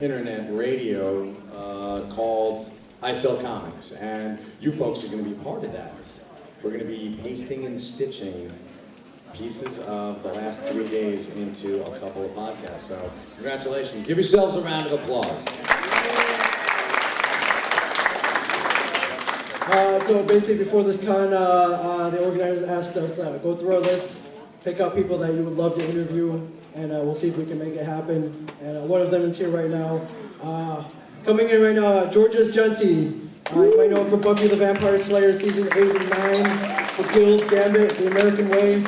internet radio called I Sell Comics, and you folks are going to be part of that. We're going to be pasting and stitching pieces of the last 3 days into a couple of podcasts. So congratulations. Give yourselves a round of applause. So basically before this con, the organizers asked us to go through our list, pick out people that you would love to interview, and we'll see if we can make it happen. And one of them is here right now. Coming in right now, George's Jeanty. You might know him from Buffy the Vampire Slayer season 8 and 9, The Guild, Gambit, The American Way.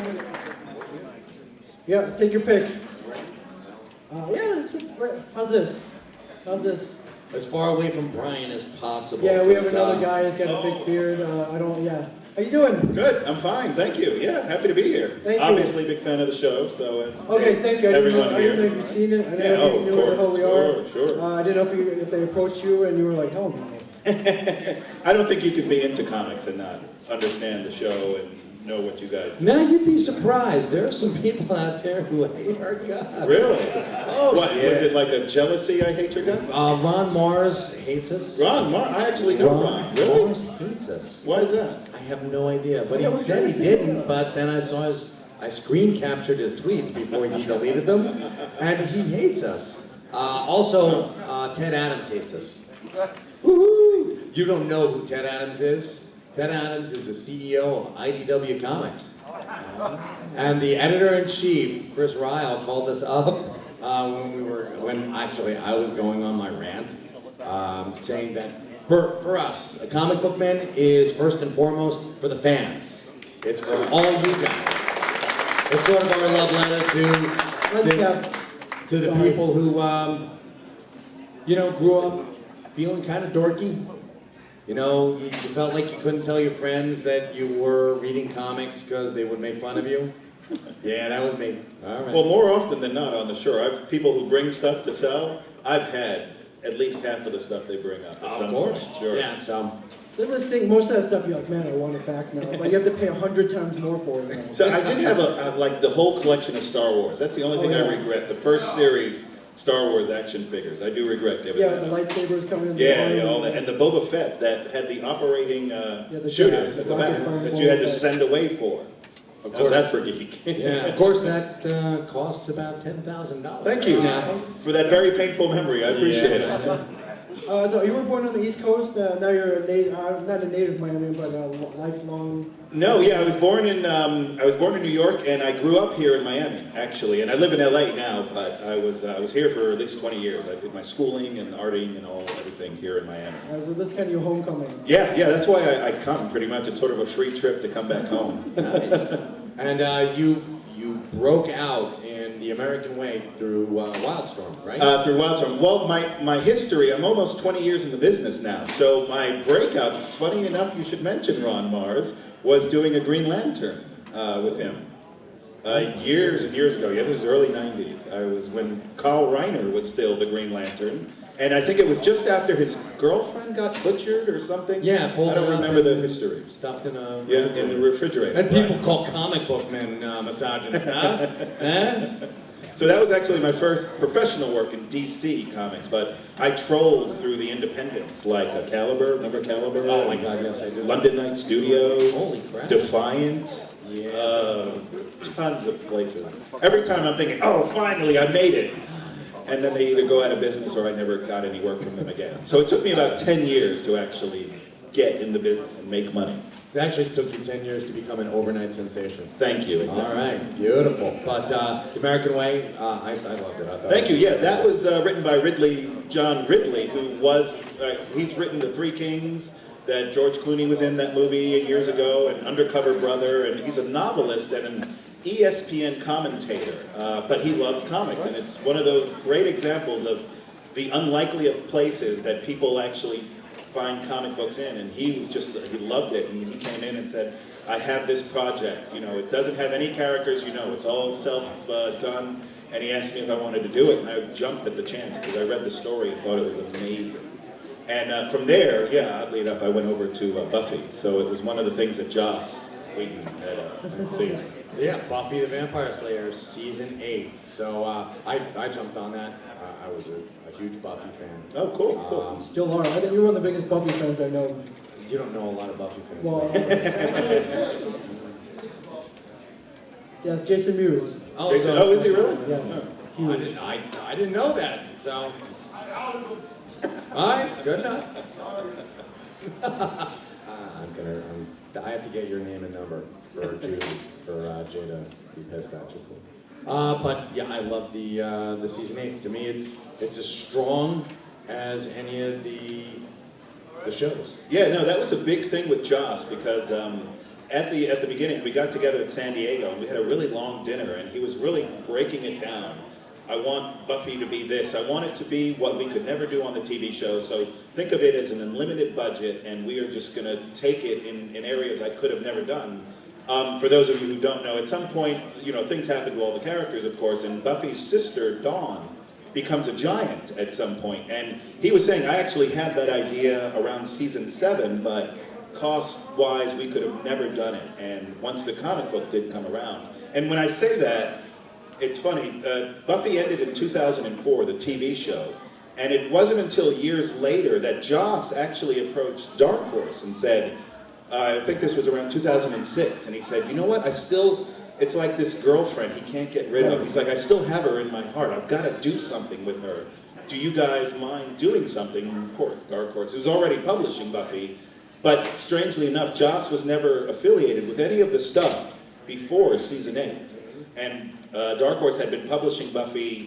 Yeah, take your pick. How's this? How's this? As far away from Bryan as possible. Yeah, we have another guy who's got a big beard. How you doing? Good, I'm fine, thank you. Yeah, happy to be here. Thank you. Obviously, big fan of the show, so as Okay, thank you. I didn't know if you've seen it. I didn't know if you knew where the hell we are. Sure. I didn't know if they approached you and you were like, hell no. I don't think you could be into comics and not understand the show and know what you guys do. Now you'd be surprised. There are some people out there who hate our guts. Really? Oh, what, yeah. was it like a jealousy, I hate your guts? Ron Mars hates us. I actually know Ron. Really? Mars hates us. Why is that? I have no idea, but he said he didn't, but then I screen captured his tweets before he deleted them, and he hates us. Also, Ted Adams hates us. Woohoo! You don't know who Ted Adams is? Ted Adams is the CEO of IDW Comics. And the editor-in-chief, Chris Ryle, called us up when I was going on my rant, saying that for us, a comic book man is first and foremost for the fans. It's for all you guys. It's sort of our love letter to the people who, grew up feeling kind of dorky. You know, you felt like you couldn't tell your friends that you were reading comics because they would make fun of you. Yeah, that was me. All right. Well, more often than not on the show, I've people who bring stuff to sell. I've had at least half of the stuff they bring up. Of course. Sure. Yeah, so. This thing, most of that stuff, you're like, man, I want it back now. But you have to pay 100 times more for it now. So I did have like the whole collection of Star Wars. That's the only thing I regret. The first series, Star Wars action figures. I do regret giving that the up. lightsabers coming in. Yeah, all that. And the Boba Fett that had the operating shooters at the back that you had to send away for. Of How's course. that for geek? Yeah, of course that costs about $10,000. Thank you for that very painful memory. I appreciate it. So you were born on the East Coast. Now you're not a native Miami, but a lifelong. No, yeah, I was born in New York, and I grew up here in Miami, actually. And I live in LA now, but I was here for at least 20 years. I did my schooling and arting and everything here in Miami. So this is kind of your homecoming. Yeah, that's why I come pretty much. It's sort of a free trip to come back home. Nice. And you broke out in The American Way through Wildstorm, right? Through Wildstorm. Well, my history, I'm almost 20 years in the business now. So my breakout, funny enough, you should mention Ron Mars, was doing a Green Lantern with him. Years and years ago. Yeah, this is early 90s. I was when Carl Reiner was still the Green Lantern. And I think it was just after his girlfriend got butchered or something. Yeah, I don't remember the history. Stuffed in a in the refrigerator. And people call comic book men misogynist, huh? So that was actually my first professional work in DC Comics, but I trolled through the independents like Caliber, remember Caliber? Oh my God, yes I do. London Night Studios. Holy crap. Defiant. Yeah. Tons of places. Every time I'm thinking, oh, finally, I made it. And then they either go out of business or I never got any work from them again. So it took me about 10 years to actually get in the business and make money. It actually took you 10 years to become an overnight sensation. Thank you. Exactly. All right, beautiful. But The American Way, I loved it. Thank you. Yeah, that was written by John Ridley, who was, he's written The Three Kings, that George Clooney was in that movie years ago, and Undercover Brother, and he's a novelist and an ESPN commentator, but he loves comics, and it's one of those great examples of the unlikely of places that people actually find comic books in, and he loved it, and he came in and said, I have this project, it doesn't have any characters, it's all self-done, and he asked me if I wanted to do it, and I jumped at the chance, because I read the story and thought it was amazing. And from there, oddly enough, I went over to Buffy, so it was one of the things that Joss Whedon had seen. Yeah, Buffy the Vampire Slayer, season 8. So I jumped on that. I was a huge Buffy fan. Oh, cool. Still are. I think you're one of the biggest Buffy fans I know. You don't know a lot of Buffy fans. Well, yes, Jason Mewes. Jason, is he really? Yes. Oh. Huge. I didn't know that. So, all right, good enough. I have to get your name and number for Judy, for Jay to be pissed at you. But yeah, I love the season 8. To me, it's as strong as any of the shows. Yeah, no, that was a big thing with Joss because at the beginning we got together at San Diego and we had a really long dinner and he was really breaking it down. I want Buffy to be this. I want it to be what we could never do on the TV show. So think of it as an unlimited budget, and we are just going to take it in areas I could have never done. For those of you who don't know, at some point, things happen to all the characters, of course, and Buffy's sister, Dawn, becomes a giant at some point. And he was saying, I actually had that idea around season 7, but cost-wise, we could have never done it. And once the comic book did come around. And when I say that, it's funny, Buffy ended in 2004, the TV show, and it wasn't until years later that Joss actually approached Dark Horse and said, I think this was around 2006, and he said, you know what, it's like this girlfriend he can't get rid of. He's like, I still have her in my heart, I've got to do something with her. Do you guys mind doing something? And of course, Dark Horse, who's already publishing Buffy, but strangely enough, Joss was never affiliated with any of the stuff before season 8. And Dark Horse had been publishing Buffy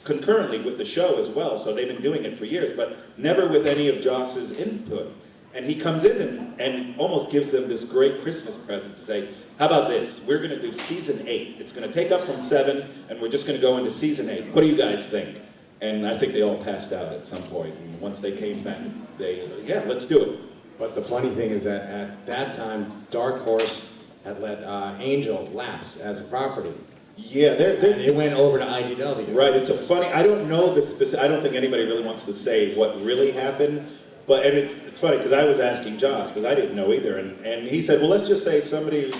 concurrently with the show as well, so they've been doing it for years, but never with any of Joss's input. And he comes in and almost gives them this great Christmas present to say, how about this? We're going to do season 8. It's going to take up from 7, and we're just going to go into season 8. What do you guys think? And I think they all passed out at some point. And once they came back, yeah, let's do it. But the funny thing is that at that time, Dark Horse had let Angel lapse as a property. Yeah, they went over to IDW. Right, it's a funny, I don't know the specific, I don't think anybody really wants to say what really happened, but, and it's funny, because I was asking Joss, because I didn't know either, and he said, well, let's just say somebody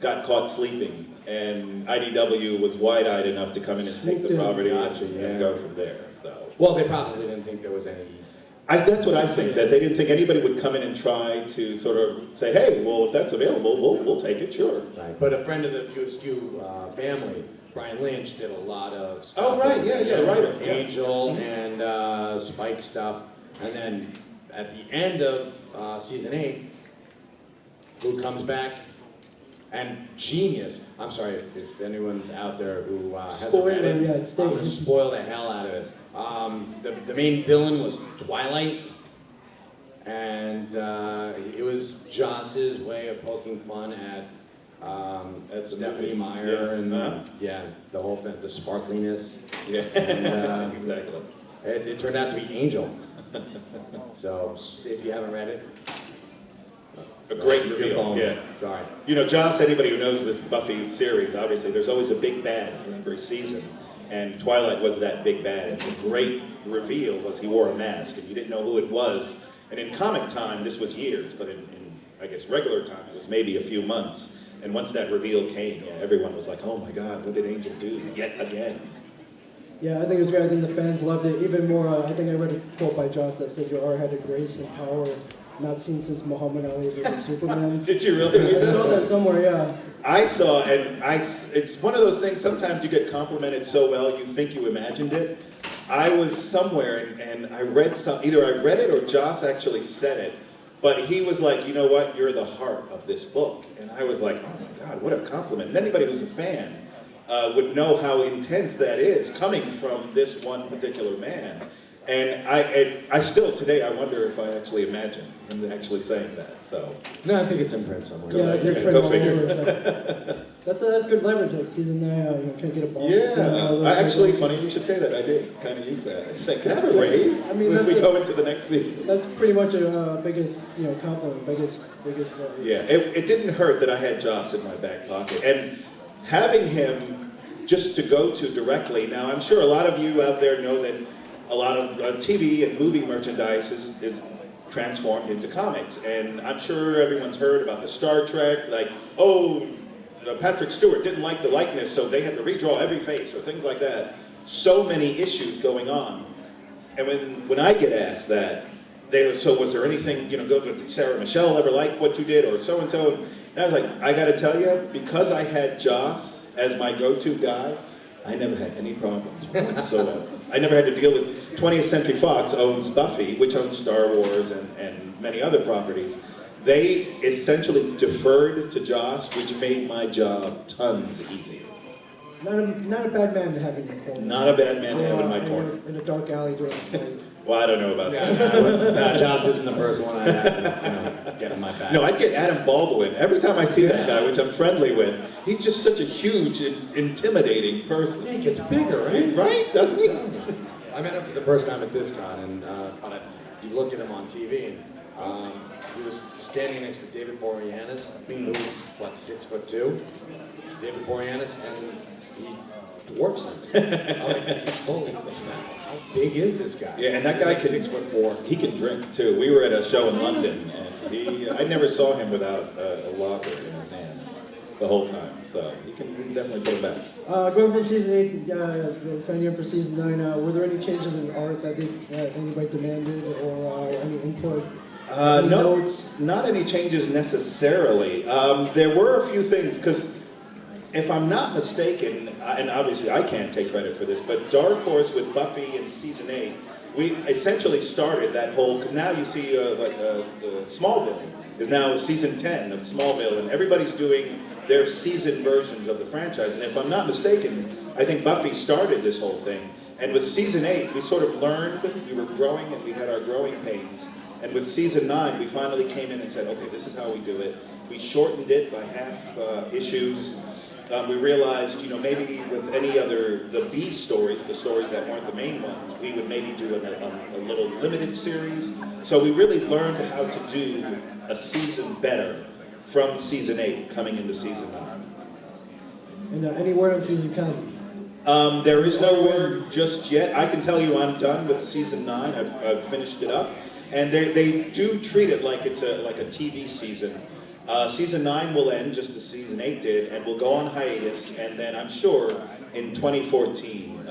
got caught sleeping, and IDW was wide-eyed enough to come in and take the property and go from there, so. Well, they probably didn't think there was any... That's what I think, that they didn't think anybody would come in and try to sort of say, hey, well, if that's available, we'll take it, sure. Right. But a friend of the USQ family, Brian Lynch, did a lot of stuff. Oh, right, yeah, right. Angel and Spike stuff. And then at the end of season 8, who comes back? And genius. I'm sorry if anyone's out there who hasn't read it. I'm going to spoil the hell out of it. The main villain was Twilight, and it was Joss's way of poking fun at Stephanie Meyer and the whole thing, the sparkliness. Yeah, and, exactly. It turned out to be Angel. So if you haven't read it, a great reveal. Yeah, sorry. Joss. Anybody who knows the Buffy series, obviously, there's always a big bad for every season. And Twilight was that big bad, and the great reveal was he wore a mask, and you didn't know who it was. And in comic time, this was years, but in I guess, regular time, it was maybe a few months. And once that reveal came, everyone was like, oh my God, what did Angel do yet again? Yeah, I think it was great. I think the fans loved it even more. I think I read a quote by Joss that said, your art had a grace and power not seen since Muhammad Ali versus Superman. Did you really read that? I saw that somewhere, yeah. I saw, and it's one of those things, sometimes you get complimented so well you think you imagined it. I was somewhere and I read either I read it or Joss actually said it, but he was like, you know what, you're the heart of this book. And I was like, oh my God, what a compliment. And anybody who's a fan would know how intense that is coming from this one particular man. And I still, today, I wonder if I actually imagined him actually saying that, so. No, I think it's imprint somewhere. Yeah, it's imprint go all figure. over. That's good leverage, like season 9, you can't get a ball. Yeah, actually, funny you should say that. I did kind of use that. I said, can I have a raise if we go into the next season? That's pretty much a biggest, compliment, biggest. Yeah, it didn't hurt that I had Joss in my back pocket. And having him just to go to directly, now I'm sure a lot of you out there know that a lot of TV and movie merchandise is transformed into comics. And I'm sure everyone's heard about the Star Trek, like, oh, Patrick Stewart didn't like the likeness, so they had to redraw every face, or things like that. So many issues going on. when I get asked that, so was there anything, did Sarah Michelle ever like what you did, or so-and-so? And I was like, I gotta tell you, because I had Joss as my go-to guy, I never had any problems whatsoever. I never had to deal with 20th Century Fox owns Buffy, which owns Star Wars and many other properties. They essentially deferred to Joss, which made my job tons easier. Not a bad man to have in your corner. Not a bad man to have in my corner. In a dark alley during the night. Well, I don't know about that. No, Joss isn't the first one I had get in my back. No, I'd get Adam Baldwin. Every time I see that guy, which I'm friendly with, he's just such a huge and intimidating person. Yeah, he gets bigger, right? Right? Doesn't he? I met him for the first time at this con, and you look at him on TV, and he was standing next to David Boreanaz, who's, 6'2", David Boreanaz, and he dwarfs him. I'm like, holy crap, how big is this guy? Yeah, and that guy can 6'4". He can drink too. We were at a show in London, and I never saw him without a lager in his hand the whole time. So he can definitely put it back. Going from season 8, signing up for season 9, were there any changes in art that anybody demanded, or any input? No, not any changes necessarily. There were a few things, because if I'm not mistaken, and obviously I can't take credit for this, but Dark Horse with Buffy in season 8, we essentially started that whole, because now you see Smallville is now season 10 of Smallville, and everybody's doing their season versions of the franchise. And if I'm not mistaken, I think Buffy started this whole thing. And with season 8, we sort of learned, we were growing, and we had our growing pains. And with season 9, we finally came in and said, okay, this is how we do it. We shortened it by half issues. We realized, maybe with any other, the B stories, the stories that weren't the main ones, we would maybe do a little limited series. So we really learned how to do a season better from season 8 coming into season 9. And any word on season 10? There is no word just yet. I can tell you I'm done with season 9. I've finished it up. And they do treat it like it's like a TV season. Season 9 will end just as season 8 did, and we'll go on hiatus, and then I'm sure in 2014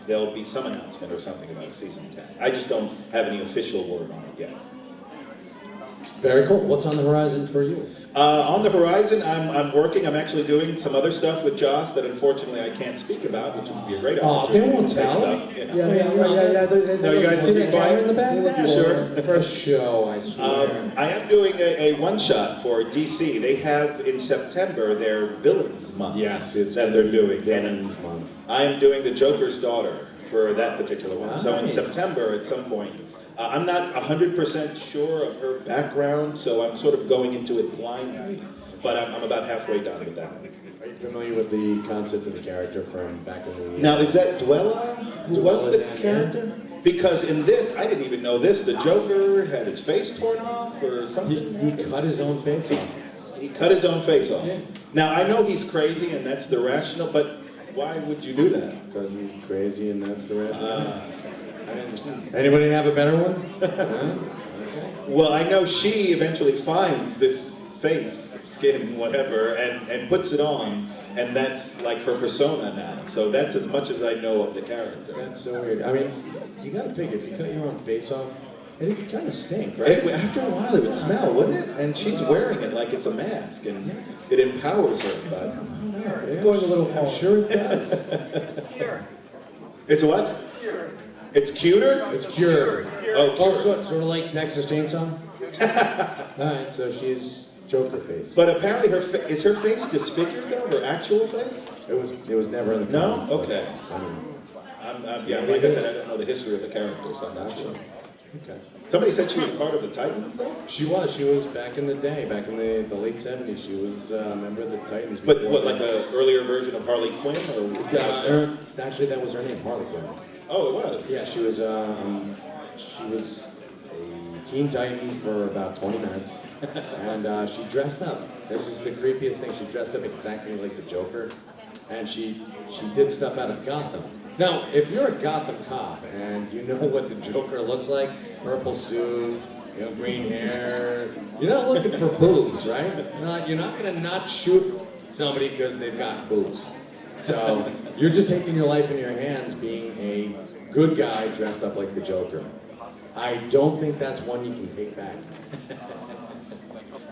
there'll be some announcement or something about season 10. I just don't have any official word on it yet. Very cool. What's on the horizon for you? On the horizon, I'm working. I'm actually doing some other stuff with Joss that unfortunately I can't speak about, which would be a great opportunity. They won't to say tell. stuff. Yeah. No, you guys See will that be guy quiet? in the back there? You sure? First show, I swear. I am doing a one-shot for DC. They have in September their Villains Month. Yes, it's that they're doing. Villains Month. I am doing the Joker's Daughter for that particular one. Nice. So in September, at some point, I'm not 100% sure of her background, so I'm sort of going into it blindly. But I'm about halfway done with that one. Are you familiar with the concept of the character from back in the... Now, is that Dwella? Who was the Dwella, character? Because in this, I didn't even know this, the Joker had his face torn off or something? He cut his own face off. He cut his own face off. Yeah. Now, I know he's crazy and that's the rational, but why would you do that? Because he's crazy and that's the rationale. Anybody have a better one? Okay. Well, I know she eventually finds this face, skin, whatever, and puts it on, and that's like her persona now. So that's as much as I know of the character. That's so weird. I mean, you gotta figure, if you cut your own face off, it would kind of stink, right? After a while, it would smell, wouldn't it? And she's wearing it like it's a mask, and it empowers her. But It's going a little far. I'm sure it does. it's what? It's cuter? It's cured. Oh, cured. Sort of like Texas Chainsaw? Alright, so she's Joker face. But apparently is her face disfigured though, her actual face? It was never in the No? comics, Okay. I mean, Yeah, like I said, I don't know the history of the character, so I'm not sure. okay. Somebody said she was part of the Titans though? She was back in the day, back in the late 70s. She was a member of the Titans. But before what, that. like an earlier version of Harley Quinn or? Actually, that was her name, Harley Quinn. Oh, it was? Yeah, she was a Teen Titan for about 20 minutes, and she dressed up. This is the creepiest thing. She dressed up exactly like the Joker, and she did stuff out of Gotham. Now, if you're a Gotham cop and you know what the Joker looks like, purple suit, green hair, you're not looking for boobs, right? You're not gonna not shoot somebody because they've got boobs. So you're just taking your life in your hands, being a good guy dressed up like the Joker. I don't think that's one you can take back.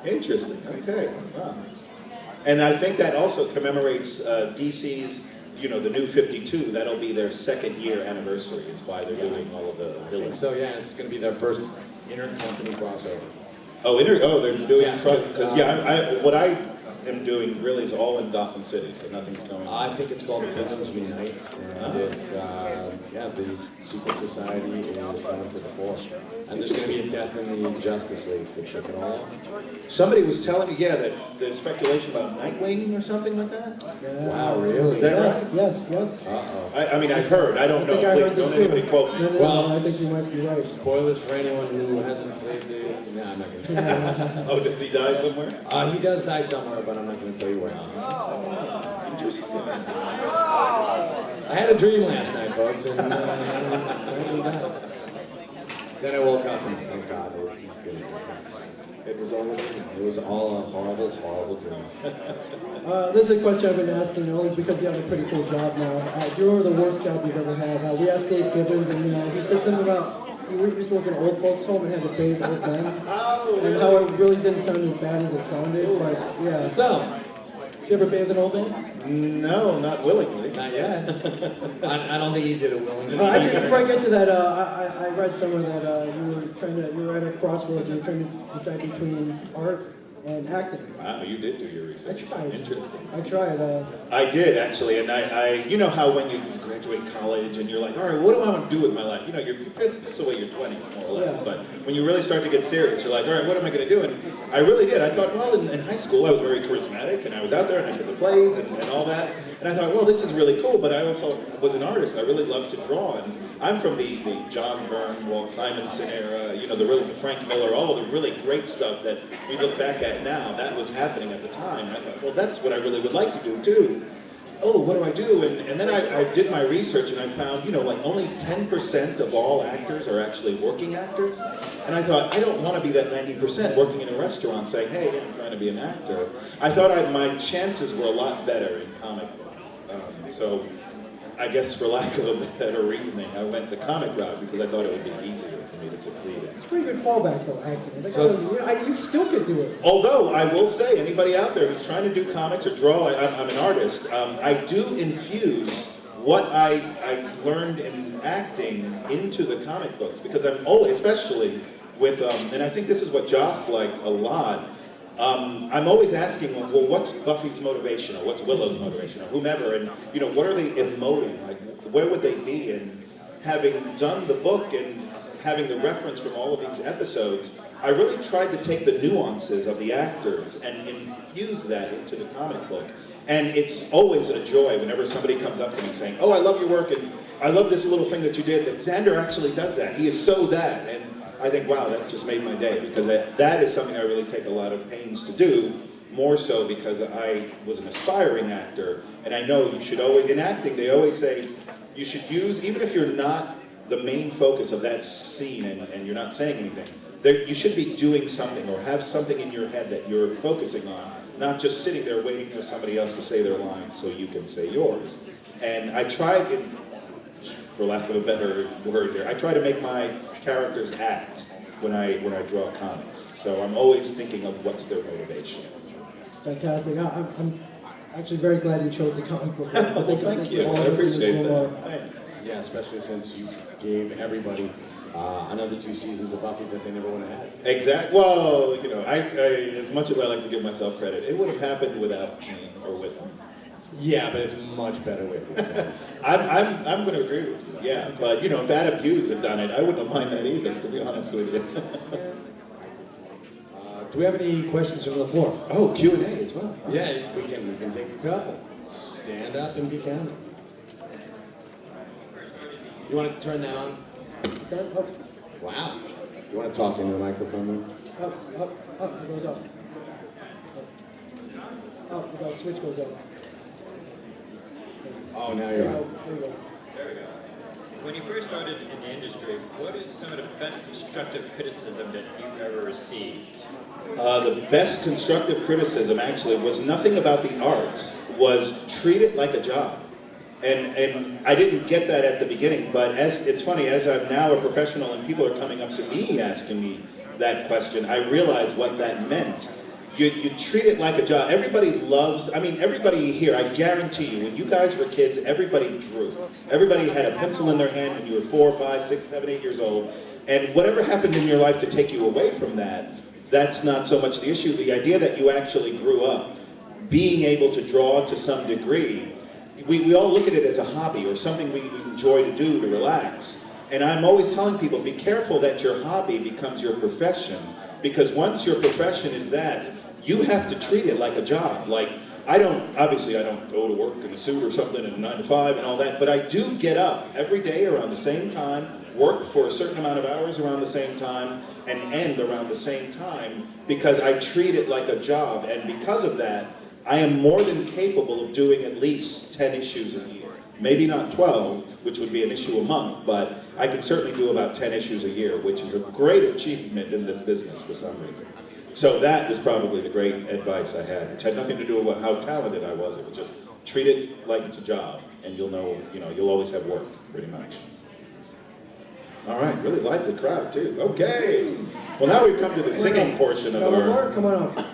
Interesting. Okay. Wow. And I think that also commemorates DC's, you know, the new 52. That'll be their second year anniversary. Is why they're doing all of the villains. So yeah, it's going to be their first inter-company crossover. Oh, they're doing Yeah, because what I am doing really is all in Gotham City, so nothing's going on. I think it's called Villains Unite, and it's, the secret society is coming to the fore. And there's going to be a death in the Justice League to check it all out. Somebody was telling me, that there's speculation about Nightwing or something like that. Wow, really? Is that right? Yes. Uh-oh. I mean, I heard. I don't I know. think I heard Please, don't this too. anybody quote me. No, Well- I think you might be right. Spoilers for anyone who hasn't played the... Nah, I'm not going to. Oh, does he die somewhere? He does die somewhere, but I'm not going to tell you where. Interesting. I had a dream last night, folks, and apparently died. Then I woke up and thank God it was all a dream. It was all a horrible, horrible dream. This is a question I've been asking only because you have a pretty cool job now. Do you remember the worst job you've ever had? We asked Dave Gibbons, and he said something about he used to work in an old folks' home and had to bathe old men, Oh, and how it really didn't sound as bad as it sounded. But yeah. So, Did you ever bathe an old man? No, not willingly. not yet. I don't think he did it willingly. Actually, before I get to that, I read somewhere that you were at a crossroads. You were trying to decide between art and acting. Wow, you did do your I research. tried. Interesting. I tried. I did actually, and I you know how when you graduate college and you're like, all right, what do I want to do with my life? You know, it's the way your 20s more or less. Yeah. But when you really start to get serious, you're like, all right, what am I going to do? And I really did. I thought, well, in high school I was very charismatic, and I was out there and I did the plays and all that. And I thought, well, this is really cool. But I also was an artist. I really loved to draw, and I'm from the John Byrne, Walt Simonson era. You know, the Frank Miller, all of the really great stuff that we look back at now. That was happening at the time. And I thought, well, that's what I really would like to do too. Oh, what do I do? And then I did my research and I found, you know, like only 10% of all actors are actually working actors. And I thought, I don't want to be that 90% working in a restaurant saying, hey, I'm trying to be an actor. I thought my chances were a lot better in comic books. So I guess for lack of a better reasoning, I went the comic route because I thought it would be easier for me to succeed in. It's a pretty good fallback though, acting. Like, So- you still could do it. Although, I will say, anybody out there who's trying to do comics or draw, I'm an artist, I do infuse what I learned in acting into the comic books, because I'm always, especially with, and I think this is what Joss liked a lot, I'm always asking, well, what's Buffy's motivation, or what's Willow's motivation, or whomever, and, you know, what are they emoting, like, where would they be, and having done the book and having the reference from all of these episodes, I really tried to take the nuances of the actors and infuse that into the comic book. And it's always a joy whenever somebody comes up to me saying, oh, I love your work, and I love this little thing that you did, that Xander actually does that. He is so that. And I think, wow, that just made my day, because that is something I really take a lot of pains to do, more so because I was an aspiring actor, and I know you should always, in acting, they always say, you should use, even if you're not the main focus of that scene and you're not saying anything, you should be doing something or have something in your head that you're focusing on, not just sitting there waiting for somebody else to say their line so you can say yours. And I tried, for lack of a better word here, I try to make my characters act when I draw comics. So I'm always thinking of what's their motivation. Fantastic. I'm actually very glad you chose the comic book. Well, thank you. I appreciate that. Yeah, especially since you gave everybody another 2 seasons of Buffy that they never would have had. Exactly. Well, you know, I as much as I like to give myself credit, it would have happened without me or with them. Yeah, but it's much better with you. So. I'm going to agree with you. Yeah, but you know, if Adam Hughes had done it, I wouldn't have minded that either, to be honest with you. Do we have any questions from the floor? Oh, Q&A as well. Yeah, we can take a couple. Stand up and be counted. You want to turn that on? Up, Wow. You want to talk into the microphone? up, it goes up. Up, the switch goes up. Oh, now There you're you go, on. there you go. There we go. When you first started in the industry, what is some of the best constructive criticism that you've ever received? The best constructive criticism, actually, was nothing about the art, was treat it like a job. And I didn't get that at the beginning, but it's funny, as I'm now a professional and people are coming up to me asking me that question, I realize what that meant. You treat it like a job. Everybody loves, I mean, everybody here, I guarantee you, when you guys were kids, everybody drew. Everybody had a pencil in their hand when you were 4, 5, 6, 7, 8 years old. And whatever happened in your life to take you away from that, that's not so much the issue. The idea that you actually grew up being able to draw to some degree, we all look at it as a hobby or something we enjoy to do to relax. And I'm always telling people, be careful that your hobby becomes your profession, because once your profession is that, you have to treat it like a job. Like, obviously I don't go to work in a suit or something at 9 to 5 and all that, but I do get up every day around the same time, work for a certain amount of hours around the same time, and end around the same time, because I treat it like a job. And because of that, I am more than capable of doing at least 10 issues a year. Maybe not 12, which would be an issue a month, but I can certainly do about 10 issues a year, which is a great achievement in this business for some reason. So that was probably the great advice I had. It had nothing to do with how talented I was. It was just treat it like it's a job, and you'll know, you'll always have work, pretty much. All right, really lively crowd too. Okay. Well, now we've come to the singing portion of our. Come on up.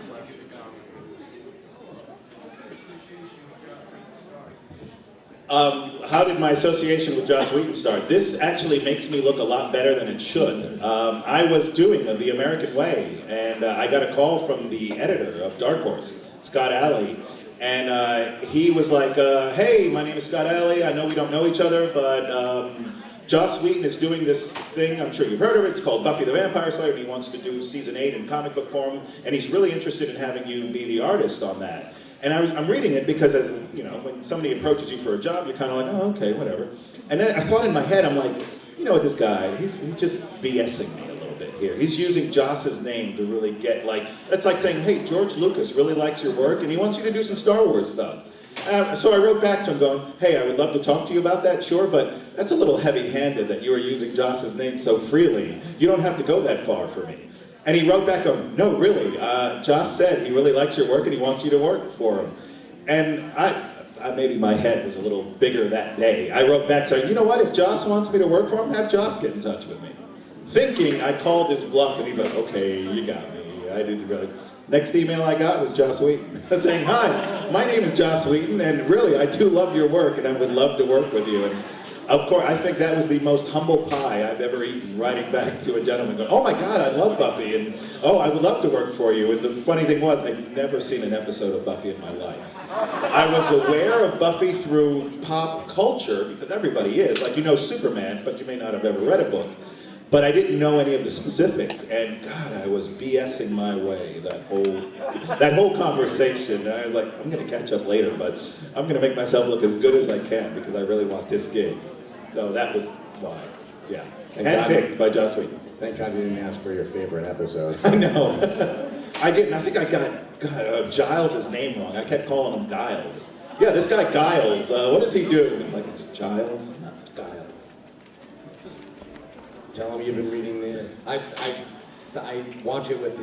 How did my association with Joss Whedon start? This actually makes me look a lot better than it should. I was doing The American Way, and I got a call from the editor of Dark Horse, Scott Alley, and he was like, hey, my name is Scott Alley, I know we don't know each other, but Joss Whedon is doing this thing, I'm sure you've heard of it, it's called Buffy the Vampire Slayer, and he wants to do season 8 in comic book form, and he's really interested in having you be the artist on that. And I'm reading it because, as you know, when somebody approaches you for a job, you're kind of like, oh, okay, whatever. And then I thought in my head, I'm like, you know what, this guy, he's just BSing me a little bit here. He's using Joss's name to really get, like, that's like saying, hey, George Lucas really likes your work, and he wants you to do some Star Wars stuff. So I wrote back to him going, hey, I would love to talk to you about that, sure, but that's a little heavy-handed that you are using Joss's name so freely. You don't have to go that far for me. And he wrote back on, no, really, Joss said he really likes your work and he wants you to work for him. And maybe my head was a little bigger that day. I wrote back saying, you know what, if Joss wants me to work for him, have Joss get in touch with me. Thinking I called his bluff, and he was like, okay, you got me. I didn't really. Next email I got was Joss Whedon saying, hi, my name is Joss Whedon, and really, I do love your work, and I would love to work with you. And of course, I think that was the most humble pie I've ever eaten, writing back to a gentleman going, oh my God, I love Buffy, and oh, I would love to work for you. And the funny thing was, I'd never seen an episode of Buffy in my life. I was aware of Buffy through pop culture, because everybody is, like you know Superman, but you may not have ever read a book. But I didn't know any of the specifics, and God, I was BSing my way that whole conversation. And I was like, I'm gonna catch up later, but I'm gonna make myself look as good as I can because I really want this gig. So that was why, yeah. Handpicked by Joss Whedon. Thank God you didn't ask for your favorite episode. I know. I didn't. I think I got Giles' name wrong. I kept calling him Giles. Yeah, this guy Giles. What does he do? It's like, it's Giles, not Giles. Tell him you've been reading the. I watch it with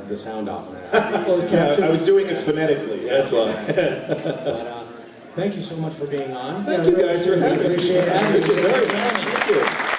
the sound off. Yeah, I was doing it phonetically. That's why. But thank you so much for being on. Thank you guys for having me. Appreciate it. This is very nice. Thank you.